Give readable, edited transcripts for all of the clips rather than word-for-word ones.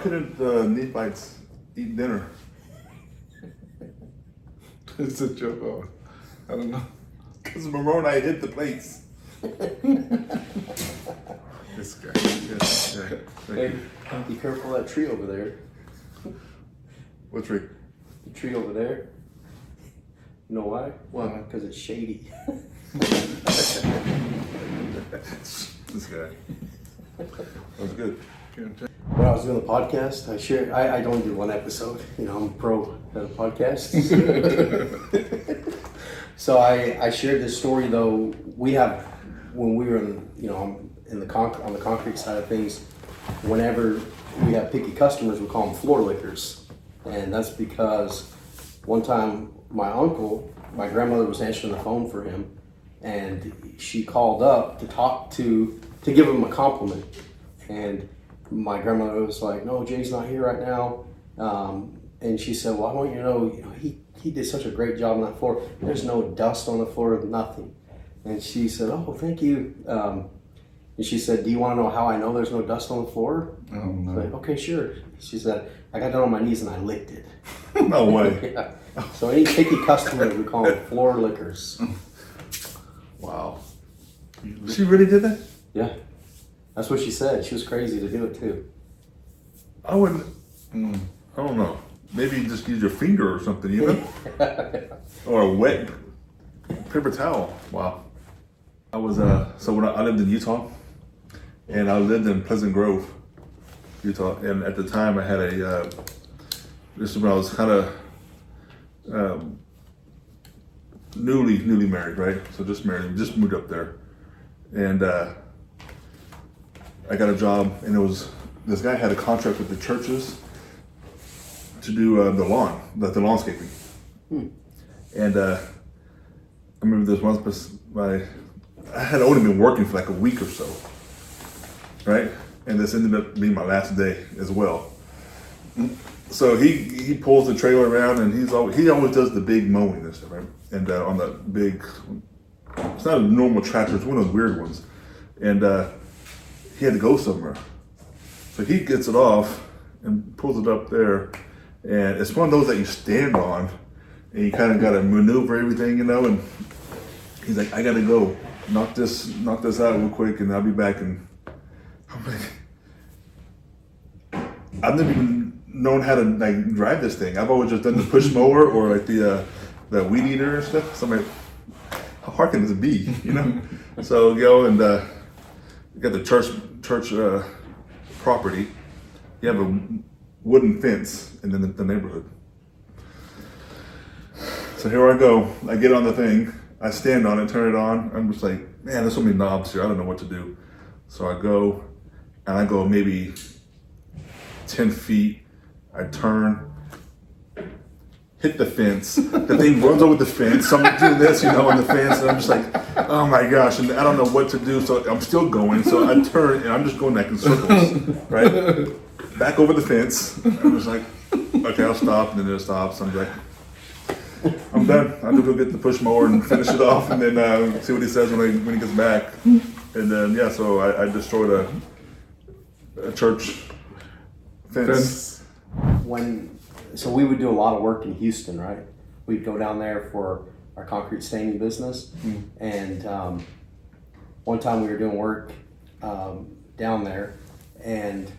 couldn't Nephites eat dinner? It's a joke. I don't know. Because Moroni hit the plates. This guy. Yeah. Hey, be careful of that tree over there. What tree? The tree over there. You know why? Why? Because it's shady. This guy. That was good. When I was doing the podcast, I only do one episode. You know, I'm a pro at a podcast. So I shared this story though. We have, when we were on the concrete side of things, whenever we have picky customers, we call them floor lickers. And that's because one time my grandmother was answering the phone for him, and she called up to give him a compliment. And my grandmother was like, "No, Jay's not here right now." And she said, "Well, I want you to know, he did such a great job on that floor. There's no dust on the floor, nothing." And she said, "Oh, thank you." And she said, "Do you want to know how I know there's no dust on the floor?" Oh, no. Like, "Okay, sure." She said, "I got down on my knees and I licked it." No way. Yeah. So any picky customers, we call them floor lickers. Wow. She really did that? Yeah. That's what she said. She was crazy to do it too. I wouldn't. I don't know. Maybe just use your finger or something, or a wet paper towel. Wow. I was so when I lived in Utah, and I lived in Pleasant Grove, Utah, and at the time I had this is when I was kind of newly married, right? So just married, just moved up there, and I got a job, and this guy had a contract with the churches to do the landscaping. And I remember this once, I had only been working for like a week or so, right? And this ended up being my last day as well. So he pulls the trailer around, and he always does the big mowing and stuff, right? And on the big, it's not a normal tractor, it's one of those weird ones. And he had to go somewhere. So he gets it off and pulls it up there. And it's one of those that you stand on, and you kind of got to maneuver everything, and he's like, "I got to go knock this out real quick, and I'll be back." And I'm like, I've never even known how to like drive this thing. I've always just done the push mower or like the weed eater and stuff. So I'm like, how hard can this be, So go and you got the church property. You have a wooden fence and then the neighborhood. So here I go. I get on the thing. I stand on it, turn it on. I'm just like, man, there's so many knobs here. I don't know what to do. So I go, and I go maybe 10 feet. I turn, hit the fence. The thing runs over the fence. So I'm doing this, on the fence, and I'm just like, oh my gosh, and I don't know what to do. So I'm still going. So I turn, and I'm just going back in circles, right? Back over the fence. I'm just like, okay, I'll stop, and then it stops. I'm like, I'm done. I'll just go get the push mower and finish it off, and then see what he says when he gets back. And then so I destroyed a church fence. So we would do a lot of work in Houston, right? We'd go down there for our concrete staining business, and one time we were doing work down there, and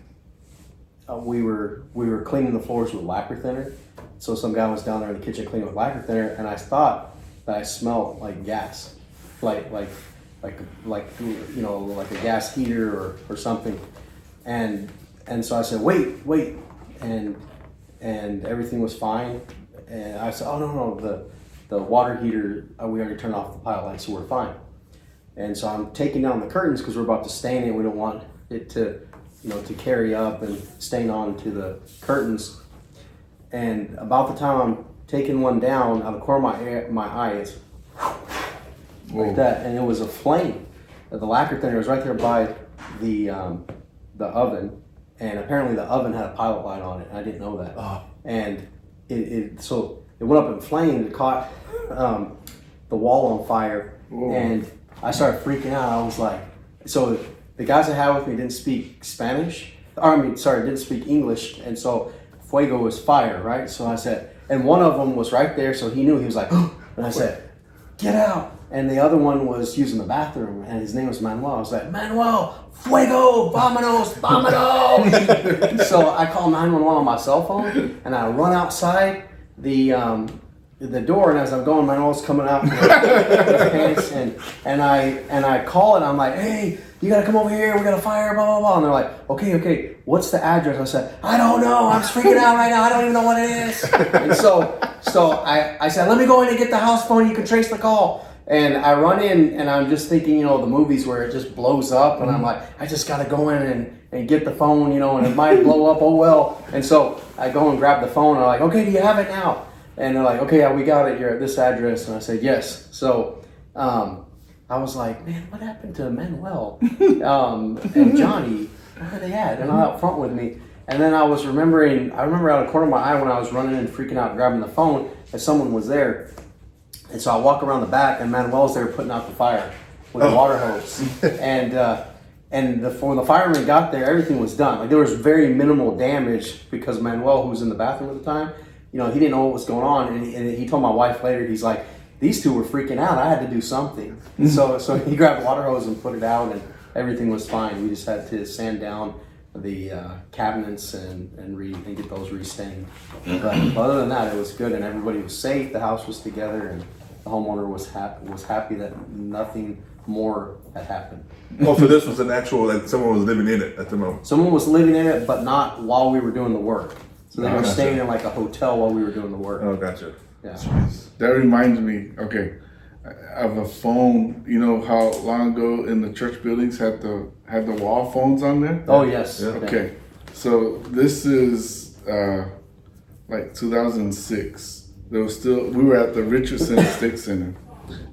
we were cleaning the floors with lacquer thinner. So some guy was down there in the kitchen cleaning with lacquer thinner, and I thought that I smelled like gas, like a gas heater or something, and so I said, wait, and everything was fine, and I said, oh no, the water heater, we already turned off the pilot light, so we're fine. And so I'm taking down the curtains because we're about to stain it. We don't want it to carry up and stain onto the curtains. And about the time I'm taking one down, out of the corner of my eye, it's like that, and it was a flame. The lacquer thinner was right there by the oven, and apparently the oven had a pilot light on it. And I didn't know that. Oh. And so it went up in flames. It caught the wall on fire. Whoa. And I started freaking out. I was like, so the guys I had with me didn't speak Spanish, didn't speak English, and so fuego was fire, right? So I said, and one of them was right there, so he knew. He was like, oh, and I said, get out. And the other one was using the bathroom, and his name was Manuel. I was like, Manuel, fuego, vámonos, vámonos. So I call 911 on my cell phone, and I run outside the door, and as I'm going, Manuel's coming out with his pants, and I call it. I'm like, hey, you gotta come over here. We got a fire, blah blah blah. And they're like, okay, what's the address? I said, I don't know. I'm freaking out right now. I don't even know what it is. And so I said, let me go in and get the house phone. You can trace the call. And I run in, and I'm just thinking, the movies where it just blows up, and I'm like, I just got to go in and get the phone, and it might blow up, oh well. And so I go and grab the phone, and I'm like, okay, do you have it now? And they're like, okay, yeah, we got it. You're at this address. And I said, yes. So I was like, man, what happened to Manuel and Johnny? Where are they at? They're not out front with me. And then I remember out of the corner of my eye when I was running and freaking out grabbing the phone, that someone was there. And so I walk around the back, and Manuel's there putting out the fire with a water hose. And when the firemen got there, everything was done. Like, there was very minimal damage because Manuel, who was in the bathroom at the time, he didn't know what was going on. And he told my wife later, he's like, these two were freaking out. I had to do something. So he grabbed a water hose and put it out, and everything was fine. We just had to sand down the cabinets and get those restained. But other than that, it was good, and everybody was safe. The house was together, and the homeowner was happy that nothing more had happened. Oh, so this was an actual, like someone was living in it at the moment. Someone was living in it, but not while we were doing the work. So they were staying in like a hotel while we were doing the work. Oh, gotcha. Yeah. That reminds me, of a phone. You know how long ago in the church buildings had the wall phones on there? Oh yes. Yeah. Okay. So this is like 2006. We were at the Richardson Estate Center,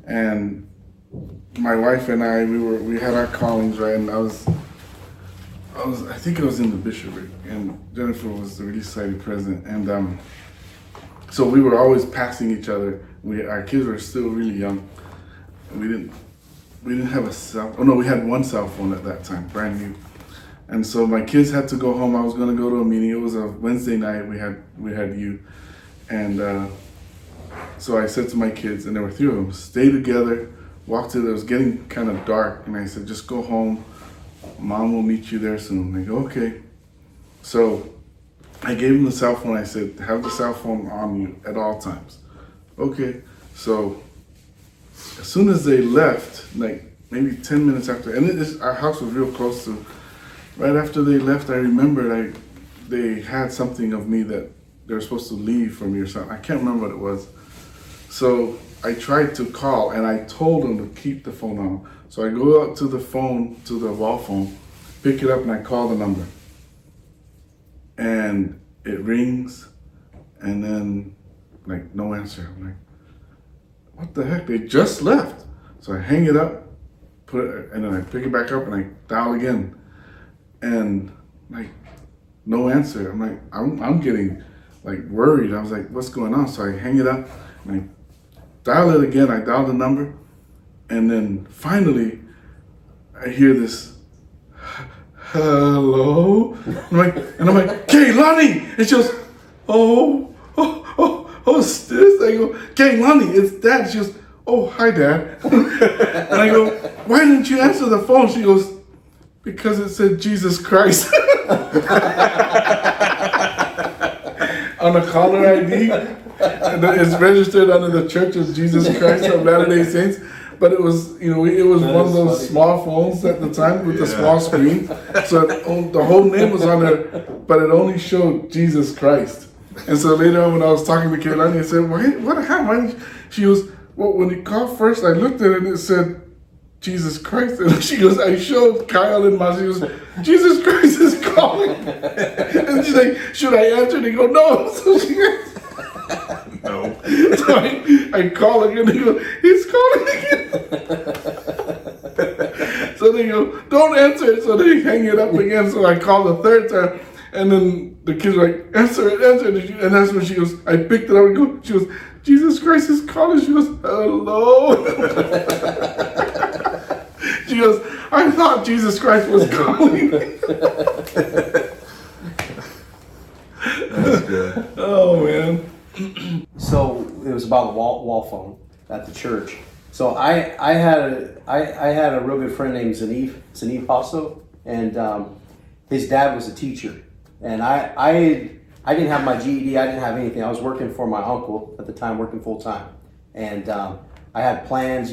and my wife and I, we had our callings, right? And I think I was in the bishopric, and Jennifer was the relief society president, and so we were always passing each other. Our kids were still really young. We didn't have a cell. Oh no, we had one cell phone at that time, brand new. And so my kids had to go home. I was going to go to a meeting. It was a Wednesday night. We had you, and so I said to my kids, and there were three of them, stay together. Walked to. It was getting kind of dark, and I said, just go home. Mom will meet you there soon. They go, okay. So I gave them the cell phone. I said, have the cell phone on you at all times. Okay. So as soon as they left, like maybe 10 minutes after, and our house was real close to, right after they left, I remembered they had something of me that they were supposed to leave for me or something. I can't remember what it was. So I tried to call, and I told them to keep the phone on. So I go up to the phone, to the wall phone, pick it up, and I call the number. And it rings, and then, like, no answer. I'm like, what the heck? They just left. So I hang it up, and then I pick it back up, and I dial again. And, like, no answer. I'm like, I'm getting, like, worried. I was like, what's going on? So I hang it up, and I dial it again. I dial the number, and then finally I hear this, hello? I'm like, Keilani! And she goes, who's this? I go, Keilani, it's Dad. She goes, oh, hi, Dad. And I go, why didn't you answer the phone? She goes, because it said Jesus Christ. On the caller ID. And it's registered under the Church of Jesus Christ of Latter-day Saints. But it was, it was one of those small phones at the time with the small screen. So the whole name was on there, but it only showed Jesus Christ. And so later on when I was talking to Kaylani, I said, what happened? She goes, well, when you called first, I looked at it and it said, Jesus Christ. And she goes, I showed Kyle and Ma, she goes, Jesus Christ is calling. And she's like, should I answer? And they go, no. So she goes, no. So I call again, and they go, he's calling again. So they go, don't answer it. So they hang it up again. So I call the third time, and then the kids are like, answer it. And that's when she goes, I picked it up and go, she goes, Jesus Christ is calling. She goes, hello. She goes, I thought Jesus Christ was calling me. That's good. Oh man. So it was about the wall phone at the church. So I had a real good friend named Zanif Paso, and his dad was a teacher, and I didn't have my GED, I didn't have anything. I was working for my uncle at the time, working full time, and I had plans.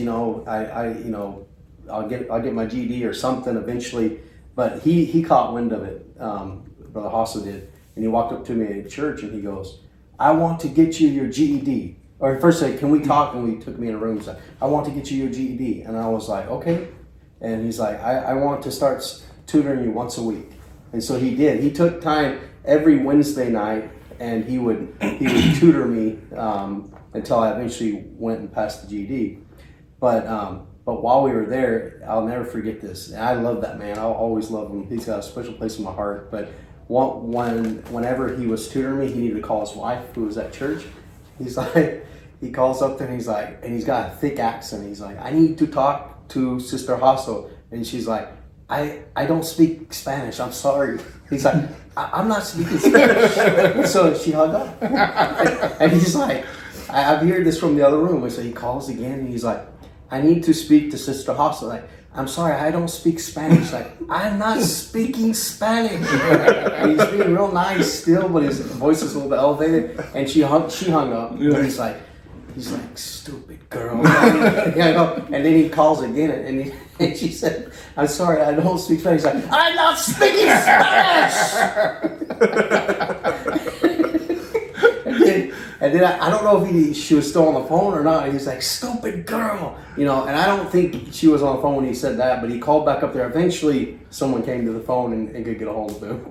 I'll get my GED or something eventually. But he caught wind of it. Brother Hasso did, and he walked up to me at church and he goes, "I want to get you your GED." Or first said, "Can we talk?" And we took me in a room and said, "I want to get you your GED." And I was like, "Okay." And he's like, I want to start tutoring you once a week. And so he did. He took time every Wednesday night, and he would tutor me until I eventually went and passed the GED. But while we were there, I'll never forget this. And I love that man. I'll always love him. He's got a special place in my heart. But whenever he was tutoring me, he needed to call his wife, who was at church. He's like, he calls up there and he's like, and he's got a thick accent. He's like, "I need to talk to Sister Hasso." And she's like, I don't speak Spanish. I'm sorry. He's like, I'm not speaking Spanish. So she hung up. And he's like, I've heard this from the other room. And so he calls again and he's like, "I need to speak to Sister Hasso." Like, "I'm sorry, I don't speak Spanish." Like, "I'm not speaking Spanish." And he's being real nice still, but his voice is a little bit elevated. And she hung up. Yeah. And he's like, "Stupid girl." And then he calls again, and she said, "I'm sorry, I don't speak Spanish." He's like, "I'm not speaking Spanish." and then I don't know if she was still on the phone or not. And he's like, "Stupid girl," And I don't think she was on the phone when he said that, but he called back up there. Eventually, someone came to the phone and could get a hold of him.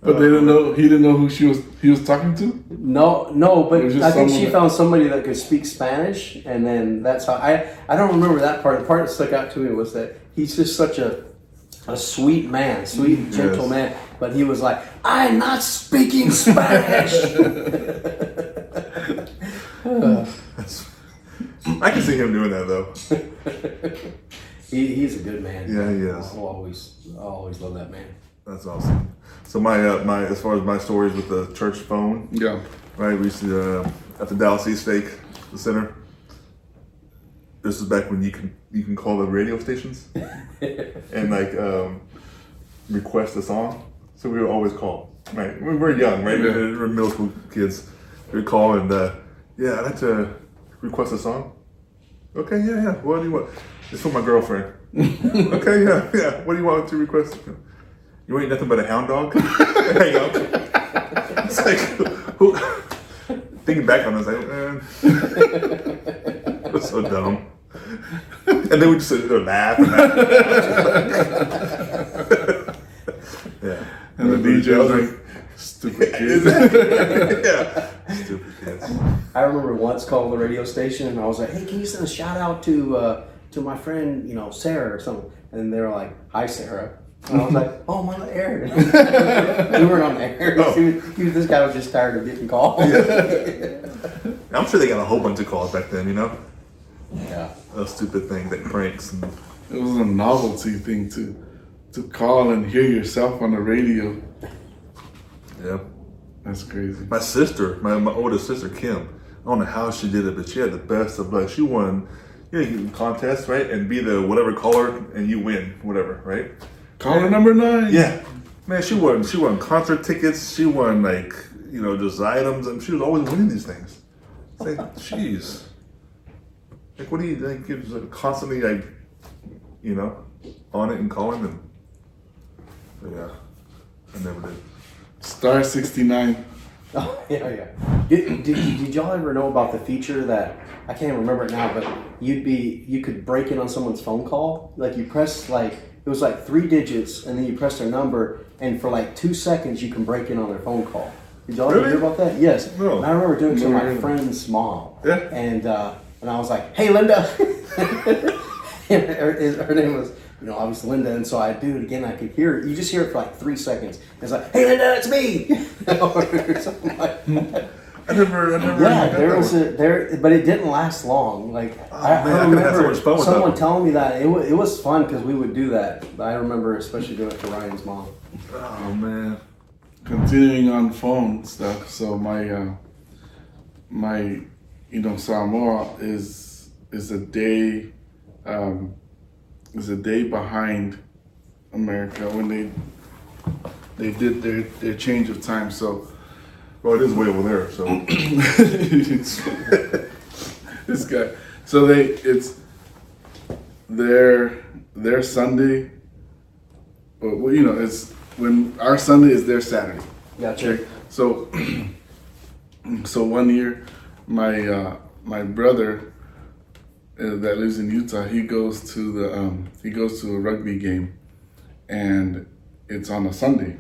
But they didn't know. He didn't know who he was talking to. No, but It was I think just she found somebody that could speak Spanish, and then that's how I don't remember that part. The part that stuck out to me was that he's just such a sweet man, sweet, gentle man. But he was like, "I'm not speaking Spanish." I can see him doing that though. He's a good man. Yeah, he is. I'll always love that man. That's awesome. So my as far as my stories with the church phone, Yeah. right? We used to at the Dallas East Steak, the center. This is back when you can call the radio stations and like request a song. So we would always call. Right, we were young, right? Yeah. We were middle school kids. We'd call and yeah, I'd like to request a song. Okay, yeah. What do you want? It's for my girlfriend. Okay, yeah. What do you want to request? You ain't nothing but a hound dog? Hang up. It's like, who? Thinking back on it, I was like, man, it was so dumb. And then we just sit there and laugh. Yeah. And the DJ was like, "Stupid kids." Yeah. Stupid kids. I remember once calling the radio station and I was like, "Hey, can you send a shout out to my friend, Sarah or something?" And they were like, "Hi, Sarah." And I was like, "Oh, I'm on the air." We weren't on the air. Oh. This guy was just tired of getting calls. I'm sure they got a whole bunch of calls back then, Yeah. Those stupid things, like pranks. And It was a novelty thing to call and hear yourself on the radio. yeah. That's crazy. My sister, my oldest sister, Kim, I don't know how she did it, but she had the best of luck. She won, contests, right? And be the whatever caller and you win, whatever, right? Caller number 9. Yeah. Man, she won concert tickets. She won just items, and she was always winning these things. It's like, jeez. Like, what do you like? Gives constantly on it and calling and. But yeah, I never did. Star 69. Oh, yeah. Did y'all ever know about the feature that I can't remember it now, but you could break in on someone's phone call? Like you press it was 3 digits and then you press their number and for 2 seconds you can break in on their phone call. Did y'all ever hear about that? Yes. No. And I remember doing it to my No. friend's mom. Yeah. And I was like, "Hey, Linda." And her name was obviously Linda, and so I do it again. I could hear it. You just hear it for 3 seconds. It's like, "Hey, Linda, it's me," or something like that. I never. Yeah, there was but it didn't last long. Like I man, I could have so much fun with someone that. telling me that it was fun because we would do that. I remember especially doing it to Ryan's mom. Oh man. Continuing on phone stuff. So my Samoa is a day behind America when they did their change of time. So. Well, it is way over there, so. This guy. So it's their Sunday. Well, it's when our Sunday is their Saturday. Gotcha. Okay? So, so one year, my brother that lives in Utah, he goes to a rugby game, and it's on a Sunday.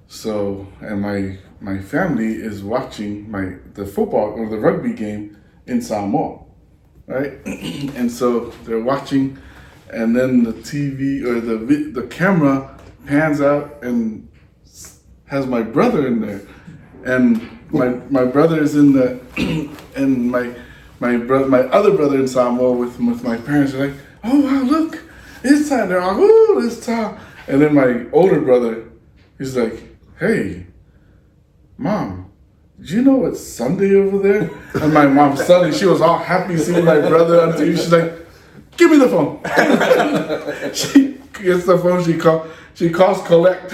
So, and my family is watching the football or the rugby game in Samoa, right? And so they're watching, and then the TV or the camera pans out and has my brother in there, and my brother is in the and my other brother in Samoa with my parents are like, oh wow, look, it's time. They're like, oh, it's time. And then my older brother, he's like, hey, Mom, did you know it's Sunday over there? And my mom suddenly, she was all happy seeing my brother on TV. She's like, give me the phone. She gets the phone, she calls collect.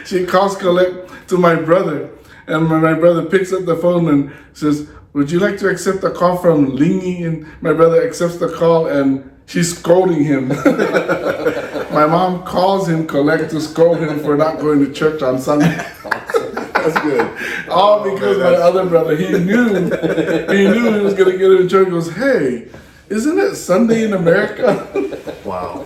She calls collect to my brother. And my brother picks up the phone and says, would you like to accept a call from Lingy? And my brother accepts the call and she's scolding him. My mom calls him collect to scold him for not going to church on Sunday. That's good. All because my other brother, he knew he was going to get him in church. He goes, hey, isn't it Sunday in America? Wow.